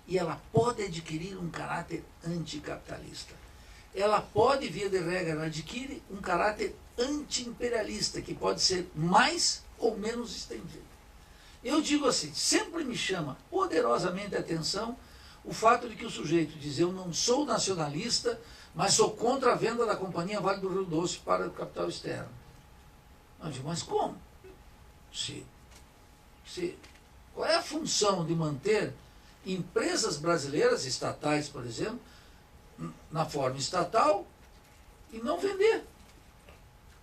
e ela pode adquirir um caráter anticapitalista. Ela pode, via de regra, ela adquire um caráter anti-imperialista, que pode ser mais ou menos estendido. Eu digo assim, sempre me chama poderosamente a atenção o fato de que o sujeito diz: eu não sou nacionalista, mas sou contra a venda da Companhia Vale do Rio Doce para o capital externo. Eu digo, mas como? Qual é a função de manter empresas brasileiras, estatais, por exemplo, na forma estatal e não vender?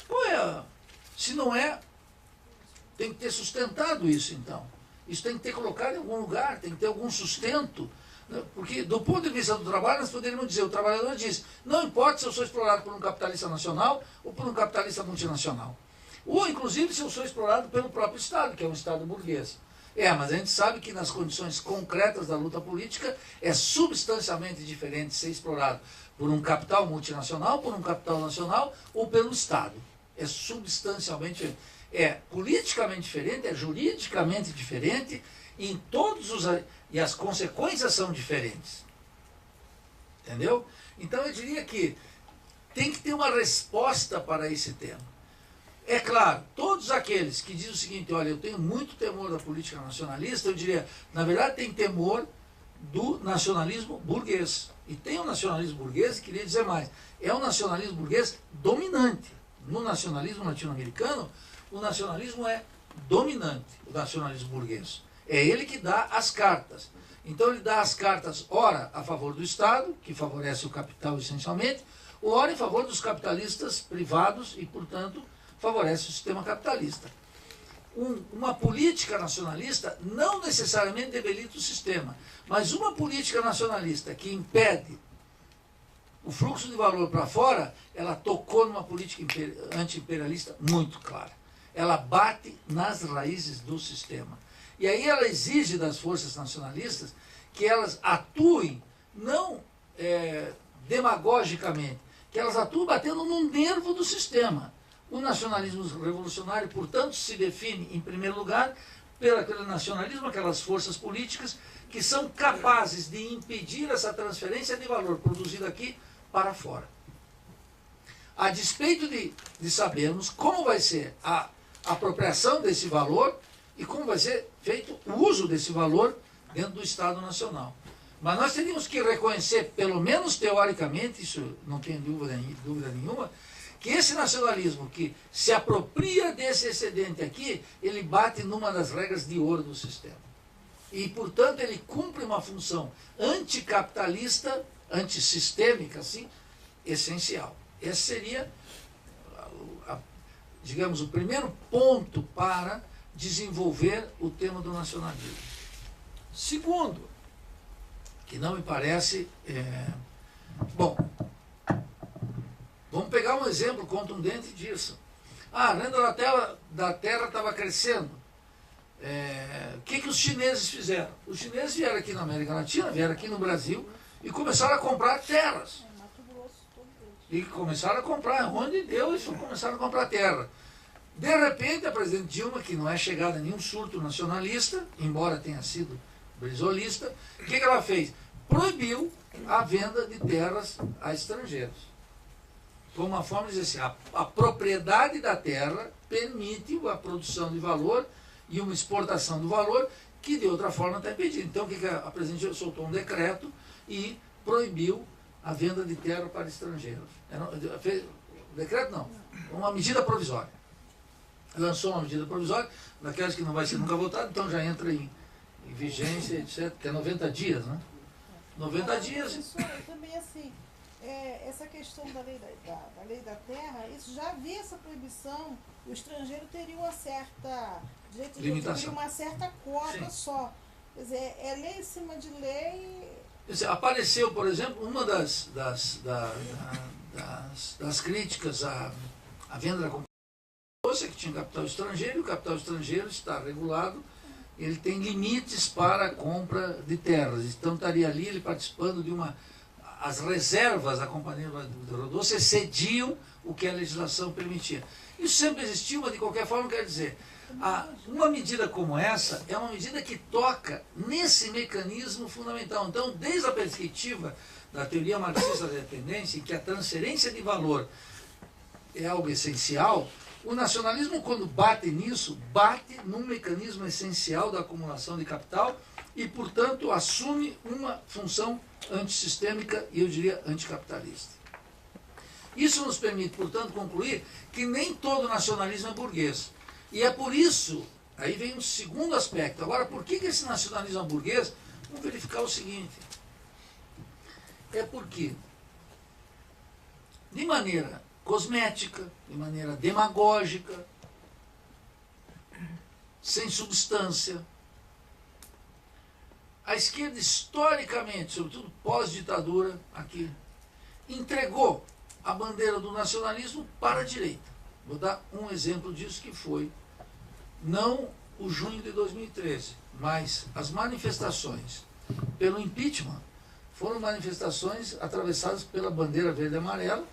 Qual é? Se não é, tem que ter sustentado isso, então. Isso tem que ter colocado em algum lugar, tem que ter algum sustento. Porque, do ponto de vista do trabalho, nós poderíamos dizer, o trabalhador diz, não importa se eu sou explorado por um capitalista nacional ou por um capitalista multinacional. Ou, inclusive, se eu sou explorado pelo próprio Estado, que é um Estado burguês. Mas a gente sabe que nas condições concretas da luta política é substancialmente diferente ser explorado por um capital multinacional, por um capital nacional ou pelo Estado. É substancialmente diferente. É politicamente diferente, é juridicamente diferente, em todos os... e as consequências são diferentes. Entendeu? Então eu diria que tem que ter uma resposta para esse tema. É claro, todos aqueles que dizem o seguinte, olha, eu tenho muito temor da política nacionalista, eu diria, na verdade tem temor do nacionalismo burguês. E tem um nacionalismo burguês, queria dizer mais, é um nacionalismo burguês dominante. No nacionalismo latino-americano, o nacionalismo é dominante, o nacionalismo burguês. É ele que dá as cartas. Então ele dá as cartas, ora, a favor do Estado, que favorece o capital essencialmente, ou ora em favor dos capitalistas privados e, portanto, favorece o sistema capitalista. Uma política nacionalista não necessariamente debilita o sistema, mas uma política nacionalista que impede o fluxo de valor para fora, ela tocou numa política anti-imperialista muito clara. Ela bate nas raízes do sistema. E aí ela exige das forças nacionalistas que elas atuem, não demagogicamente, que elas atuem batendo no nervo do sistema. O nacionalismo revolucionário, portanto, se define, em primeiro lugar, pelo aquele nacionalismo, aquelas forças políticas que são capazes de impedir essa transferência de valor produzido aqui para fora. A despeito de sabermos como vai ser a apropriação desse valor e como vai ser feito o uso desse valor dentro do Estado Nacional. Mas nós teríamos que reconhecer, pelo menos teoricamente, isso não tenho dúvida nenhuma, que esse nacionalismo que se apropria desse excedente aqui, ele bate numa das regras de ouro do sistema. E, portanto, ele cumpre uma função anticapitalista, antissistêmica, assim, essencial. Esse seria, digamos, o primeiro ponto para desenvolver o tema do nacionalismo. Segundo, que não me parece... Bom, vamos pegar um exemplo contundente disso. A renda da terra estava crescendo. O que os chineses fizeram? Os chineses vieram aqui na América Latina, vieram aqui no Brasil e começaram a comprar terras. E começaram a comprar, onde deu, eles começaram a comprar terra. De repente, a presidente Dilma, que não é chegada a nenhum surto nacionalista, embora tenha sido brisolista, o que ela fez? Proibiu a venda de terras a estrangeiros. Como uma forma de dizer assim, a propriedade da terra permite a produção de valor e uma exportação do valor que de outra forma está impedida. Então, o que a presidente soltou um decreto e proibiu a venda de terra para estrangeiros. Decreto não, uma medida provisória. Lançou uma medida provisória, daquelas que não vai ser nunca votada, então já entra em vigência, etc., que é 90 dias, né? 90 dias. Professor, também assim, essa questão da lei da terra, isso já havia essa proibição, o estrangeiro teria uma certa direito de adquirir uma certa cota. Sim. Só. Quer dizer, é lei em cima de lei. Apareceu, por exemplo, uma das críticas à venda da companhia que tinha capital estrangeiro, e o capital estrangeiro está regulado, ele tem limites para a compra de terras. Então estaria ali ele participando de as reservas da Companhia do Rio Doce excediam o que a legislação permitia. Isso sempre existiu, mas de qualquer forma quer dizer, Uma medida como essa é uma medida que toca nesse mecanismo fundamental. Então, desde a perspectiva da teoria marxista da dependência, em que a transferência de valor é algo essencial, o nacionalismo, quando bate nisso, bate num mecanismo essencial da acumulação de capital e, portanto, assume uma função antissistêmica e, eu diria, anticapitalista. Isso nos permite, portanto, concluir que nem todo nacionalismo é burguês. E é por isso, aí vem um segundo aspecto. Agora, por que esse nacionalismo é burguês? Vamos verificar o seguinte. É porque, de maneira cosmética, de maneira demagógica, sem substância, a esquerda, historicamente, sobretudo pós-ditadura, aqui, entregou a bandeira do nacionalismo para a direita. Vou dar um exemplo disso, que foi, não o junho de 2013, mas as manifestações pelo impeachment foram manifestações atravessadas pela bandeira verde e amarela,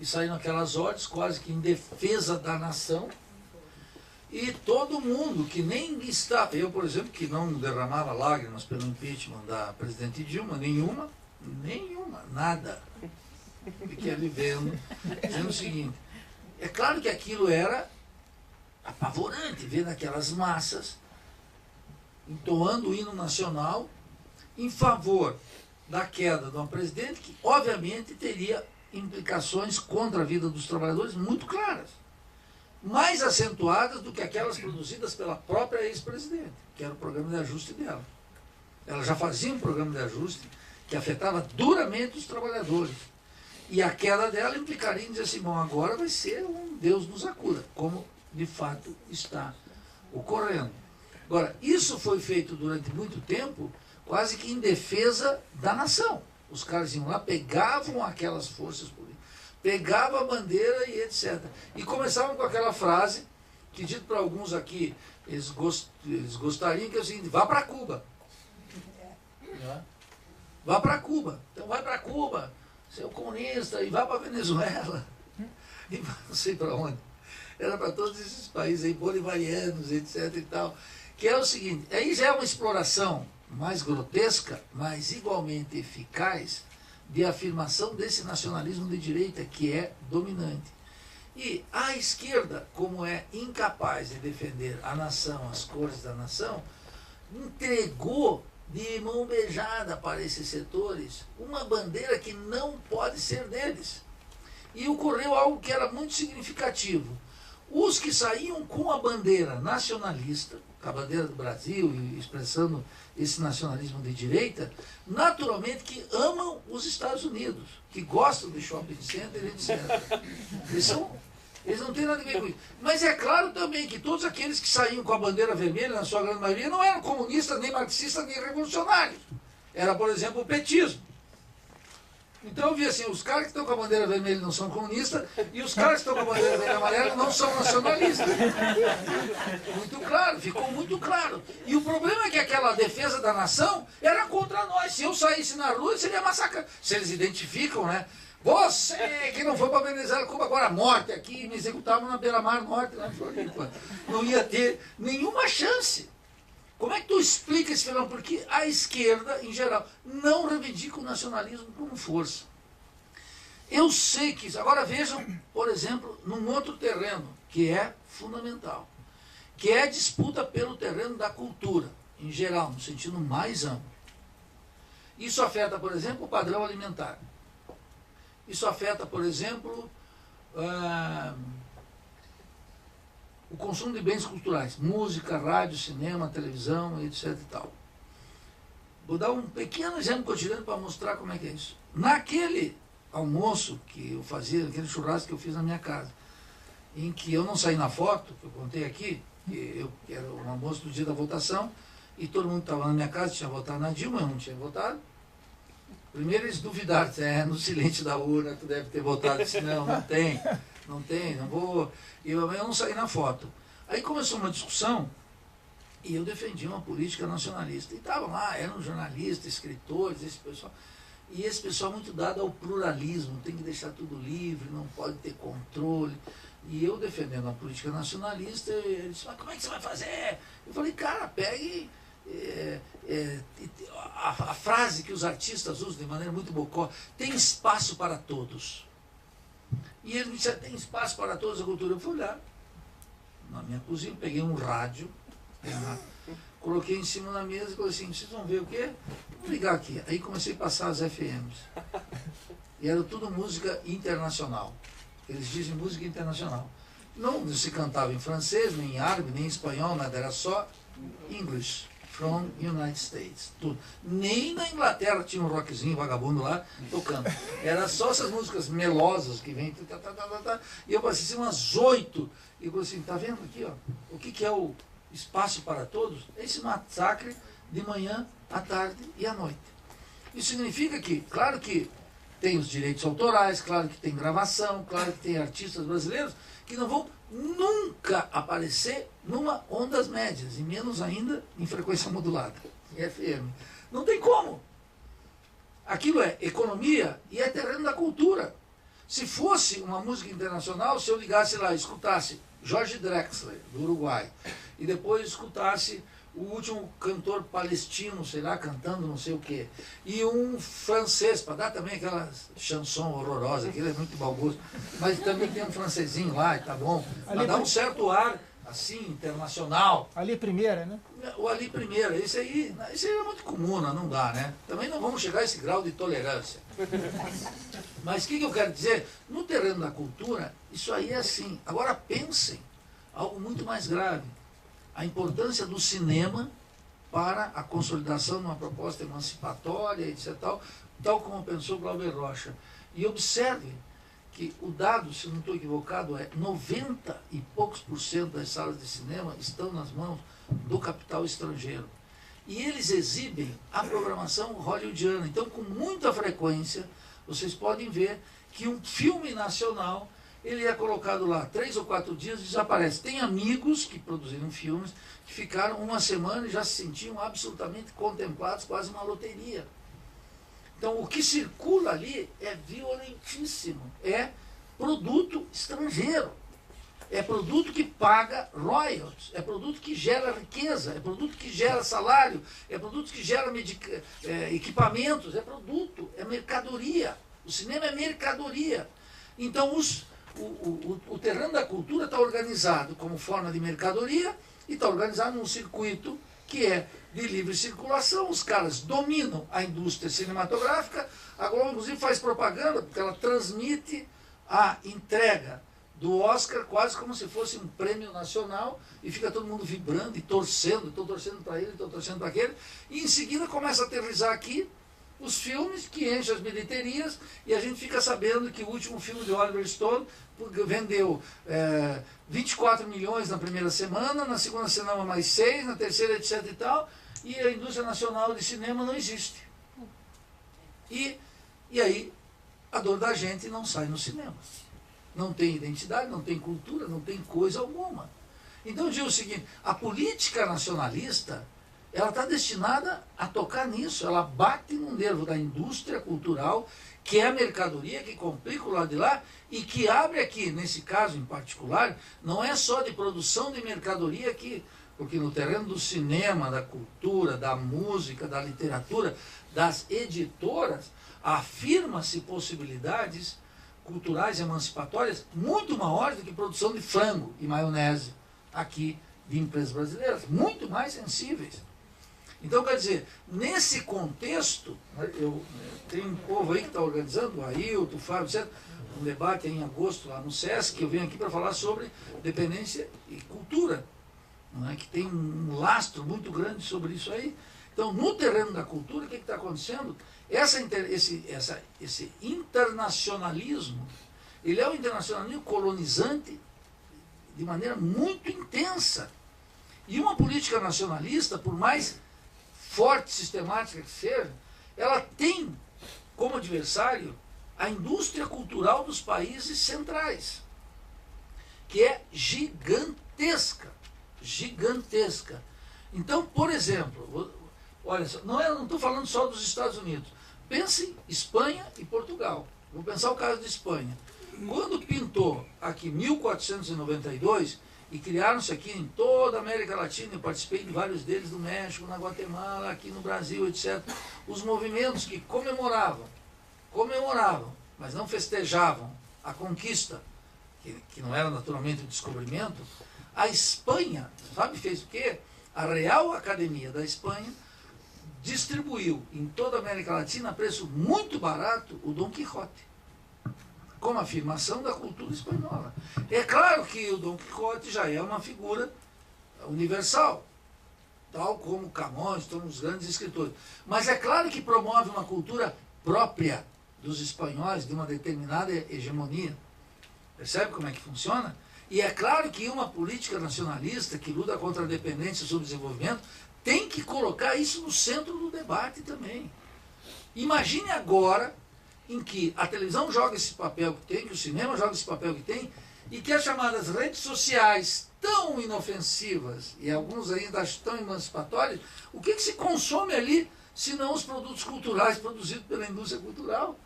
e saíram aquelas ordens quase que em defesa da nação, e todo mundo que nem está, eu, por exemplo, que não derramava lágrimas pelo impeachment da presidente Dilma, nenhuma, nada. Fiquei ali vendo, dizendo o seguinte, é claro que aquilo era apavorante, vendo aquelas massas entoando o hino nacional em favor da queda de uma presidente que, obviamente, teria implicações contra a vida dos trabalhadores muito claras, mais acentuadas do que aquelas produzidas pela própria ex-presidente, que era o programa de ajuste dela. Ela já fazia um programa de ajuste que afetava duramente os trabalhadores. E a queda dela implicaria em dizer assim, bom, agora vai ser um Deus nos acuda, como de fato está ocorrendo. Agora, isso foi feito durante muito tempo, quase que em defesa da nação. Os caras iam lá, pegavam aquelas forças políticas, pegavam a bandeira e etc. E começavam com aquela frase, que dito para alguns aqui, eles gostariam, que é o seguinte, vá para Cuba. Vá para Cuba. Então vai para Cuba, seu comunista, e vá para Venezuela. E não sei para onde. Era para todos esses países aí, bolivarianos, etc. e tal. Que é o seguinte, aí já é uma exploração mais grotesca, mas igualmente eficaz, de afirmação desse nacionalismo de direita que é dominante. E a esquerda, como é incapaz de defender a nação, as cores da nação, entregou de mão beijada para esses setores uma bandeira que não pode ser deles. E ocorreu algo que era muito significativo. Os que saíam com a bandeira nacionalista, com a bandeira do Brasil, e expressando esse nacionalismo de direita, naturalmente que amam os Estados Unidos, que gostam de shopping center, etc. Eles não têm nada a ver com isso. Mas é claro também que todos aqueles que saíam com a bandeira vermelha, na sua grande maioria, não eram comunistas, nem marxistas, nem revolucionários. Era, por exemplo, o petismo. Então eu vi assim, os caras que estão com a bandeira vermelha não são comunistas, e os caras que estão com a bandeira vermelha e amarela não são nacionalistas. Muito claro, ficou muito claro. E o problema é que aquela defesa da nação era contra nós. Se eu saísse na rua, seria massacre. Se eles identificam, né? Você que não foi para Venezuela, Cuba, agora morte aqui, me executavam na beira-mar norte, lá em Floripa. Não ia ter nenhuma chance. Como é que tu explica esse fenômeno? Porque a esquerda, em geral, não reivindica o nacionalismo como força. Eu sei que isso. Agora vejam, por exemplo, num outro terreno, que é fundamental, que é a disputa pelo terreno da cultura, em geral, no sentido mais amplo. Isso afeta, por exemplo, o padrão alimentar. Isso afeta, por exemplo, o consumo de bens culturais, música, rádio, cinema, televisão, etc. e tal. Vou dar um pequeno exemplo cotidiano para mostrar como é que é isso. Naquele almoço que eu fazia, naquele churrasco que eu fiz na minha casa, em que eu não saí na foto, que eu contei aqui, que era um almoço do dia da votação, e todo mundo estava na minha casa, tinha votado na Dilma, eu não tinha votado. Primeiro eles duvidaram, no silêncio da urna, tu deve ter votado. Eu disse, não tem, não vou. E eu não saí na foto. Aí começou uma discussão e eu defendi uma política nacionalista. E estavam lá, eram jornalistas, escritores, esse pessoal. E esse pessoal muito dado ao pluralismo, tem que deixar tudo livre, não pode ter controle, E eu defendendo a política nacionalista, ele disse, mas como é que você vai fazer? Eu falei, cara, pegue a frase que os artistas usam de maneira muito bocó, tem espaço para todos. E ele me disse, tem espaço para todos a cultura. Eu fui olhar na minha cozinha, peguei um rádio, coloquei em cima da mesa e falei assim, vocês vão ver o quê? Vou ligar aqui. Aí comecei a passar as FMs. E era tudo música internacional. Eles dizem música internacional. Não se cantava em francês, nem em árabe, nem em espanhol, nada. Era só English, from United States. Tudo. Nem na Inglaterra tinha um rockzinho vagabundo lá tocando. Era só essas músicas melosas que vêm. E eu passei assim, umas 8. E eu falei assim, tá vendo aqui, ó? O que é o espaço para todos? É esse massacre de manhã, à tarde e à noite. Isso significa que, claro que tem os direitos autorais, claro que tem gravação, claro que tem artistas brasileiros que não vão nunca aparecer numa ondas médias, e menos ainda em frequência modulada, em FM. Não tem como. Aquilo é economia e é terreno da cultura. Se fosse uma música internacional, se eu ligasse lá e escutasse Jorge Drexler, do Uruguai, e depois escutasse o último cantor palestino, sei lá, cantando não sei o quê, e um francês, para dar também aquela chanson horrorosa, aquilo é muito balbucio, mas também tem um francesinho lá, e tá bom, para dar um certo ar, assim, internacional. Ali primeira, né? O Ali Primeira, isso aí é muito comum, não dá, né? Também não vamos chegar a esse grau de tolerância. Mas o que eu quero dizer? No terreno da cultura, isso aí é assim. Agora pensem, algo muito mais grave. A importância do cinema para a consolidação de uma proposta emancipatória, etc. Tal como pensou Glauber Rocha. E observe que o dado, se não estou equivocado, é 90 e poucos % das salas de cinema estão nas mãos do capital estrangeiro. E eles exibem a programação hollywoodiana. Então, com muita frequência, vocês podem ver que um filme nacional, ele é colocado lá 3 ou 4 dias e desaparece. Tem amigos que produziram filmes que ficaram uma semana e já se sentiam absolutamente contemplados, quase uma loteria. Então, o que circula ali é violentíssimo. É produto estrangeiro. É produto que paga royalties. É produto que gera riqueza. É produto que gera salário. É produto que gera equipamentos. É produto. É mercadoria. O cinema é mercadoria. Então, o terreno da cultura está organizado como forma de mercadoria e está organizado num circuito que é de livre circulação. Os caras dominam a indústria cinematográfica. A Globo, inclusive, faz propaganda, porque ela transmite a entrega do Oscar quase como se fosse um prêmio nacional, e fica todo mundo vibrando e torcendo. Estou torcendo para ele, estou torcendo para aquele. E em seguida começa a aterrissar aqui os filmes que enchem as bilheterias, e a gente fica sabendo que o último filme de Oliver Stone vendeu 24 milhões na primeira semana, na segunda semana mais 6, na terceira etc e tal, e a indústria nacional de cinema não existe. E aí a dor da gente não sai no cinema. Não tem identidade, não tem cultura, não tem coisa alguma. Então eu digo o seguinte, a política nacionalista, ela está destinada a tocar nisso, ela bate no nervo da indústria cultural, que é a mercadoria que complica o lado de lá, e que abre aqui, nesse caso em particular, não é só de produção de mercadoria aqui, porque no terreno do cinema, da cultura, da música, da literatura, das editoras, afirma-se possibilidades culturais e emancipatórias muito maiores do que produção de frango e maionese aqui de empresas brasileiras, muito mais sensíveis. Então, quer dizer, nesse contexto, eu tenho um povo aí que está organizando, o Ailton, o Fábio, etc., um debate em agosto lá no SESC, que eu venho aqui para falar sobre dependência e cultura, não é? Que tem um lastro muito grande sobre isso aí. Então, no terreno da cultura, o que está acontecendo? Esse internacionalismo, ele é um internacionalismo colonizante de maneira muito intensa. E uma política nacionalista, por mais forte, sistemática que seja, ela tem como adversário a indústria cultural dos países centrais, que é gigantesca, gigantesca. Então, por exemplo, olha só, não estou falando só dos Estados Unidos, pense em Espanha e Portugal. Vou pensar o caso de Espanha. Quando pintou aqui 1492, e criaram-se aqui em toda a América Latina, eu participei de vários deles, no México, na Guatemala, aqui no Brasil, etc. Os movimentos que comemoravam, mas não festejavam a conquista, que não era naturalmente o descobrimento. A Espanha, sabe, fez o quê? A Real Academia da Espanha distribuiu em toda a América Latina a preço muito barato o Dom Quixote, como afirmação da cultura espanhola. É claro que o Dom Quixote já é uma figura universal, tal como Camões, todos os grandes escritores. Mas é claro que promove uma cultura própria dos espanhóis, de uma determinada hegemonia. Percebe como é que funciona? E é claro que uma política nacionalista que luta contra a dependência e o subdesenvolvimento tem que colocar isso no centro do debate também. Imagine agora em que a televisão joga esse papel que tem, que o cinema joga esse papel que tem, e que as chamadas redes sociais tão inofensivas, e alguns ainda acham tão emancipatórias, o que se consome ali, se não os produtos culturais produzidos pela indústria cultural?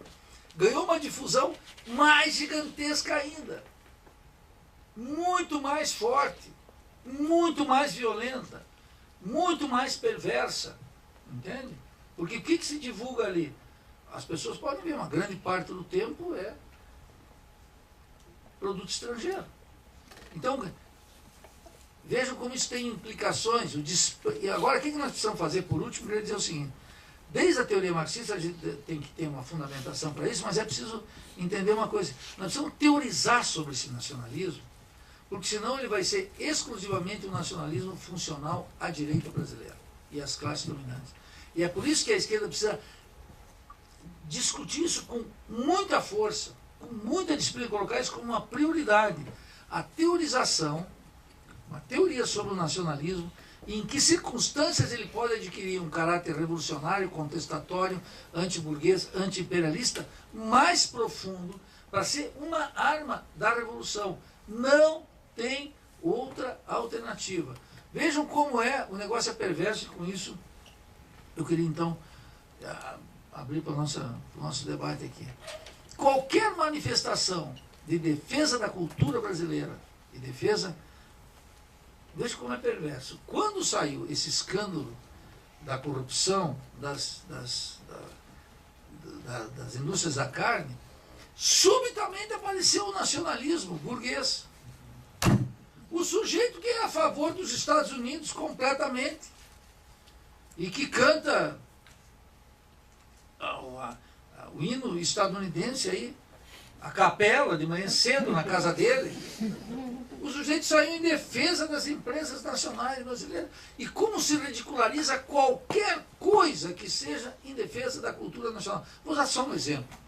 Ganhou uma difusão mais gigantesca ainda, muito mais forte, muito mais violenta, muito mais perversa, entende? Porque o que se divulga ali? As pessoas podem ver, uma grande parte do tempo é produto estrangeiro. Então, vejam como isso tem implicações. E agora, o que nós precisamos fazer, por último? Eu queria dizer o seguinte: desde a teoria marxista, a gente tem que ter uma fundamentação para isso, mas é preciso entender uma coisa. Nós precisamos teorizar sobre esse nacionalismo, porque senão ele vai ser exclusivamente um nacionalismo funcional à direita brasileira e às classes dominantes. E é por isso que a esquerda precisa discutir isso com muita força, com muita disciplina, colocar isso como uma prioridade. A teorização, uma teoria sobre o nacionalismo, e em que circunstâncias ele pode adquirir um caráter revolucionário, contestatório, antiburguês, anti-imperialista, mais profundo, para ser uma arma da revolução. Não tem outra alternativa. Vejam como o negócio é perverso, e com isso eu queria então abrir para o nosso debate aqui. Qualquer manifestação de defesa da cultura brasileira, de defesa, veja como é perverso. Quando saiu esse escândalo da corrupção das indústrias da carne, subitamente apareceu o nacionalismo burguês. O sujeito que é a favor dos Estados Unidos completamente e que canta o hino estadunidense aí, a capela de manhã cedo na casa dele. O sujeito saiu em defesa das empresas nacionais brasileiras. E como se ridiculariza qualquer coisa que seja em defesa da cultura nacional. Vou dar só um exemplo.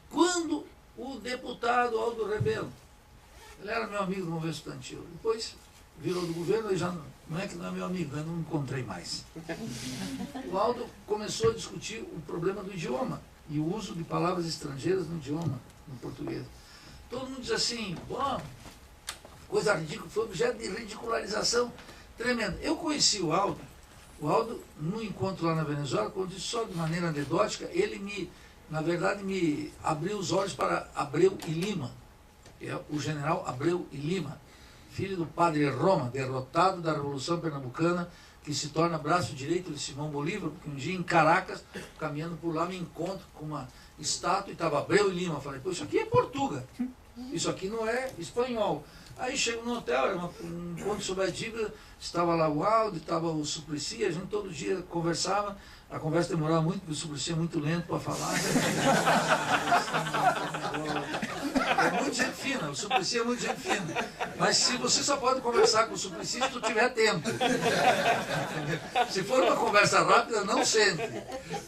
Quando o deputado Aldo Rebelo, ele era meu amigo no movimento estudantil, depois virou do governo, ele já não é que não é meu amigo, eu não encontrei mais. O Aldo começou a discutir o problema do idioma e o uso de palavras estrangeiras no idioma, no português. Todo mundo diz assim, bom, coisa ridícula, foi objeto de ridicularização tremenda. Eu conheci o Aldo, no encontro lá na Venezuela, quando disse só de maneira anedótica, ele na verdade, me abriu os olhos para Abreu e Lima, que é o general Abreu e Lima, filho do padre Roma, derrotado da Revolução Pernambucana, que se torna braço direito de Simão Bolívar, porque um dia em Caracas, caminhando por lá, me encontro com uma estátua e estava Abreu e Lima. Eu falei, pô, isso aqui é Portuga, isso aqui não é espanhol. Aí chego no hotel, era um encontro sobre a dívida, estava lá o Aldo, estava o Suplicy, a gente todo dia conversava, a conversa demorava muito, porque o Suplicy é muito lento para falar. É muito gente fina, o Suplicy é muito gente fina. Mas se você só pode conversar com o Suplicy se tu tiver tempo. Se for uma conversa rápida, não sente.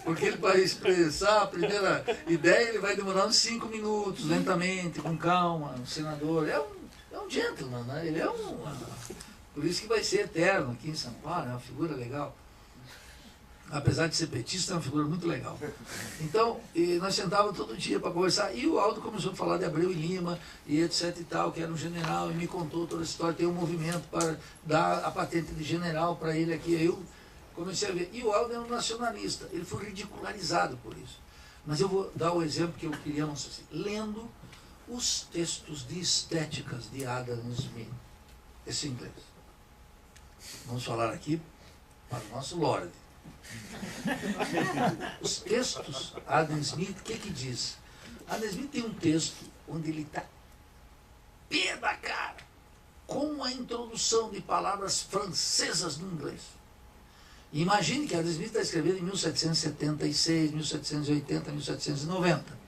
Porque ele, para expressar a primeira ideia, ele vai demorar uns 5 minutos, lentamente, com calma. Um senador é um gentleman, né? Ele é por isso que vai ser eterno aqui em São Paulo, é uma figura legal. Apesar de ser petista, é uma figura muito legal. Então, nós sentávamos todo dia para conversar, e o Aldo começou a falar de Abreu e Lima, e etc e tal, que era um general, e me contou toda a história, tem um movimento para dar a patente de general para ele aqui. Aí eu comecei a ver. E o Aldo é um nacionalista, ele foi ridicularizado por isso. Mas eu vou dar o exemplo que eu queria mostrar assim. Lendo os textos de estéticas de Adam Smith, esse inglês. Vamos falar aqui para o nosso Lorde. Os textos, Adam Smith, o que diz? Adam Smith tem um texto onde ele está pé da cara com a introdução de palavras francesas no inglês. E imagine que Adam Smith está escrevendo em 1776, 1780, 1790.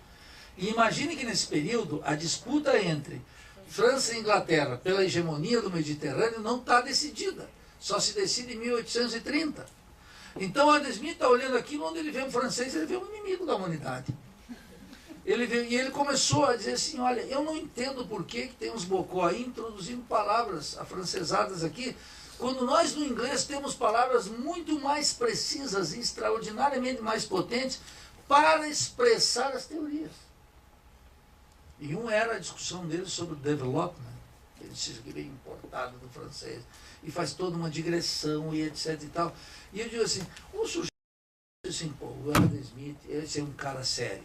E imagine que nesse período a disputa entre França e Inglaterra pela hegemonia do Mediterrâneo não está decidida. Só se decide em 1830. Então Adam Smith está olhando aquilo onde ele vê um francês, ele vê um inimigo da humanidade. E ele começou a dizer assim, olha, eu não entendo por que tem uns bocó aí introduzindo palavras afrancesadas aqui, quando nós no inglês temos palavras muito mais precisas e extraordinariamente mais potentes para expressar as teorias. E um era a discussão dele sobre o development, ele diz que vem importado do francês, e faz toda uma digressão e etc e tal. E eu digo assim, o sujeito assim, pô, o Adam Smith, esse é um cara sério.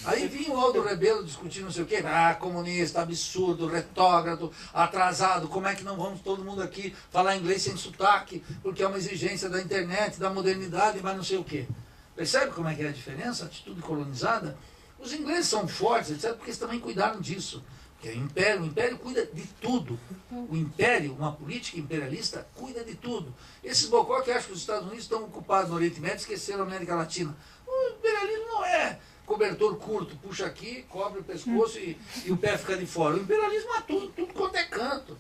Aí vinha o Aldo Rebelo discutindo não sei o quê, comunista, absurdo, retrógrado, atrasado, como é que não vamos todo mundo aqui falar inglês sem sotaque, porque é uma exigência da internet, da modernidade, mas não sei o quê. Percebe como é que é a diferença, a atitude colonizada? Os ingleses são fortes, etc., porque eles também cuidaram disso. Porque o império cuida de tudo. O império, uma política imperialista, cuida de tudo. Esses bocó que acham que os Estados Unidos estão ocupados no Oriente Médio, esqueceram a América Latina. O imperialismo não é cobertor curto, puxa aqui, cobre o pescoço e o pé fica de fora. O imperialismo é tudo quanto é canto.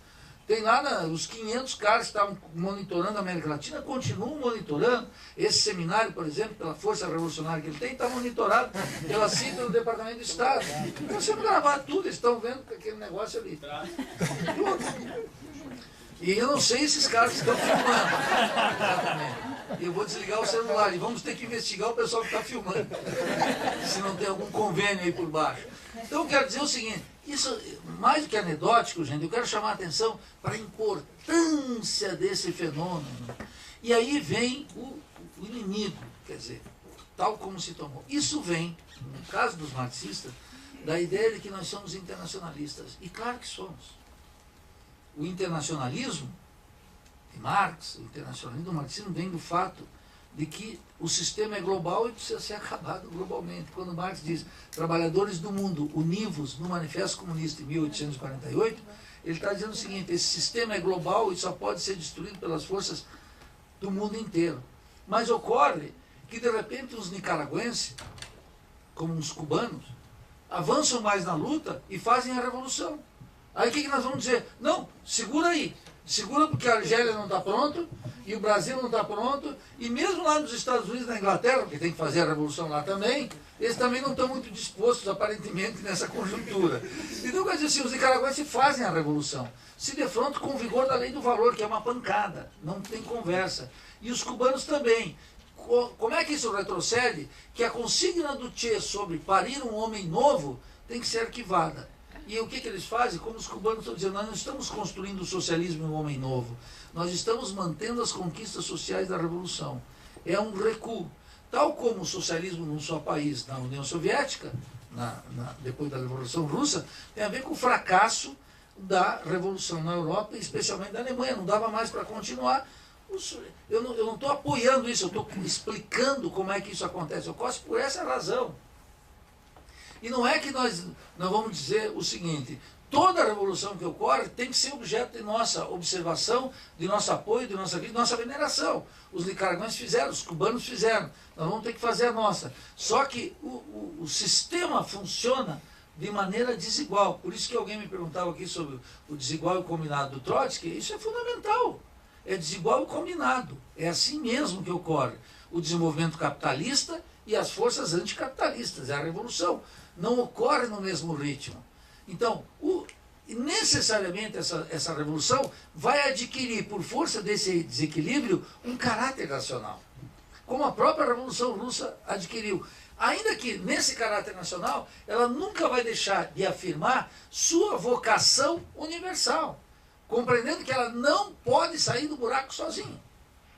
Tem lá os 500 caras que estavam monitorando a América Latina, continuam monitorando. Esse seminário, por exemplo, pela força revolucionária que ele tem, está monitorado pela CITA do Departamento de Estado. Então, se eu gravar tudo, eles estão vendo aquele negócio ali. E eu não sei esses caras que estão filmando. Exatamente. Eu vou desligar o celular e vamos ter que investigar o pessoal que está filmando. Se não tem algum convênio aí por baixo. Então, eu quero dizer o seguinte. Isso, mais do que anedótico, gente, eu quero chamar a atenção para a importância desse fenômeno. E aí vem o inimigo, quer dizer, tal como se tomou. Isso vem, no caso dos marxistas, da ideia de que nós somos internacionalistas. E claro que somos. O internacionalismo de Marx, o internacionalismo do marxismo vem do fato de que o sistema é global e precisa ser acabado globalmente. Quando Marx diz, trabalhadores do mundo, univos no Manifesto Comunista em 1848, ele está dizendo o seguinte, esse sistema é global e só pode ser destruído pelas forças do mundo inteiro. Mas ocorre que, de repente, os nicaragüenses, como os cubanos, avançam mais na luta e fazem a revolução. Aí o que nós vamos dizer? Não, segura aí. Segura porque a Argélia não está pronto, e o Brasil não está pronto, e mesmo lá nos Estados Unidos e na Inglaterra, porque tem que fazer a revolução lá também, eles também não estão muito dispostos, aparentemente, nessa conjuntura. Então, quer dizer assim, os nicaragüenses fazem a revolução, se defrontam com o vigor da lei do valor, que é uma pancada, não tem conversa. E os cubanos também. Como é que isso retrocede? Que a consigna do Che sobre parir um homem novo tem que ser arquivada. E o que eles fazem? Como os cubanos estão dizendo, nós não estamos construindo o socialismo em um homem novo. Nós estamos mantendo as conquistas sociais da Revolução. É um recuo. Tal como o socialismo num só país, na União Soviética, depois da Revolução Russa, tem a ver com o fracasso da Revolução na Europa, especialmente da Alemanha. Não dava mais para continuar. Eu não estou apoiando isso, eu estou explicando como é que isso acontece. Ocorre por essa razão. E não é que nós vamos dizer o seguinte, toda revolução que ocorre tem que ser objeto de nossa observação, de nosso apoio, de nossa crítica, de nossa veneração. Os nicaragüenses fizeram, os cubanos fizeram, nós vamos ter que fazer a nossa. Só que o sistema funciona de maneira desigual. Por isso que alguém me perguntava aqui sobre o desigual e o combinado do Trotsky, isso é fundamental. É desigual e combinado. É assim mesmo que ocorre. O desenvolvimento capitalista e as forças anticapitalistas, é a revolução. Não ocorre no mesmo ritmo. Então, necessariamente essa revolução vai adquirir, por força desse desequilíbrio, um caráter nacional. Como a própria Revolução Russa adquiriu. Ainda que, nesse caráter nacional, ela nunca vai deixar de afirmar sua vocação universal, compreendendo que ela não pode sair do buraco sozinha.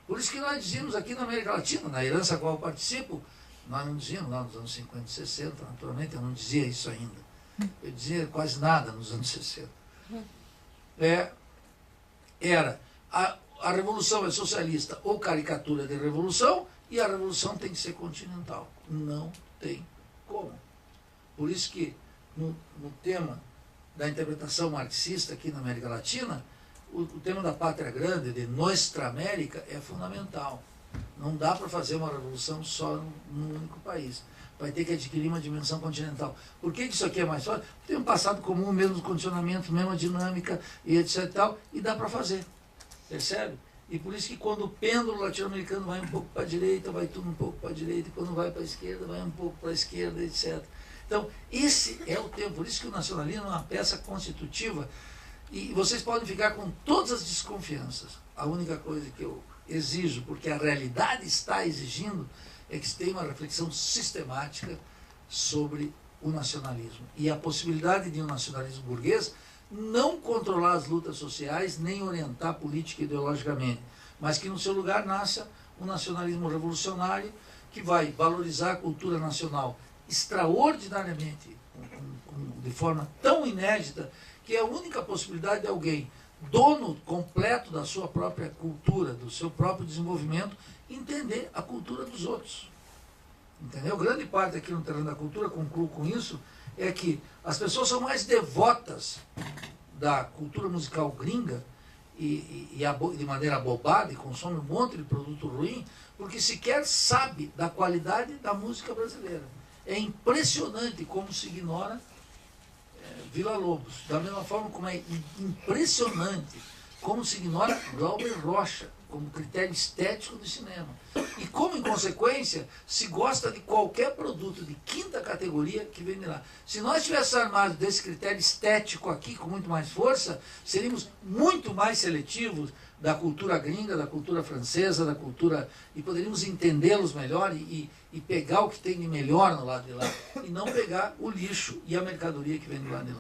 Por isso que nós dizíamos aqui na América Latina, na herança a qual eu participo, nós não dizíamos lá nos anos 50 e 60, naturalmente, eu não dizia isso ainda. eu dizia quase nada nos anos 60. Era a revolução é socialista ou caricatura de revolução, e a revolução tem que ser continental. Não tem como. Por isso que no tema da interpretação marxista aqui na América Latina, o tema da pátria grande, de Nuestra América, é fundamental. Não dá para fazer uma revolução só num único país. Vai ter que adquirir uma dimensão continental. Por que isso aqui é mais fácil? Tem um passado comum, mesmo condicionamento, mesma dinâmica, e etc. e tal, e dá para fazer. Percebe? E por isso que quando o pêndulo latino-americano vai um pouco para a direita, vai tudo um pouco para a direita, e quando vai para a esquerda, vai um pouco para a esquerda, etc. Então, esse é o tempo. Por isso que o nacionalismo é uma peça constitutiva, e vocês podem ficar com todas as desconfianças. A única coisa que eu exijo, porque a realidade está exigindo, é que se tenha uma reflexão sistemática sobre o nacionalismo. E a possibilidade de um nacionalismo burguês não controlar as lutas sociais, nem orientar a política ideologicamente, mas que no seu lugar nasça um nacionalismo revolucionário que vai valorizar a cultura nacional extraordinariamente, de forma tão inédita, que é a única possibilidade de alguém, dono completo da sua própria cultura, do seu próprio desenvolvimento, entender a cultura dos outros. Entendeu? Grande parte aqui no terreno da cultura, concluo com isso, é que as pessoas são mais devotas da cultura musical gringa e de maneira abobada, e consome um monte de produto ruim, porque sequer sabe da qualidade da música brasileira. É impressionante como se ignora Villa-Lobos, da mesma forma como é impressionante como se ignora Glauber Rocha como critério estético do cinema. E como, em consequência, se gosta de qualquer produto de quinta categoria que vem de lá. Se nós tivéssemos armado desse critério estético aqui com muito mais força, seríamos muito mais seletivos da cultura gringa, da cultura francesa, da cultura... e poderíamos entendê-los melhor e pegar o que tem de melhor no lado de lá. E não pegar o lixo e a mercadoria que vem do lado de lá.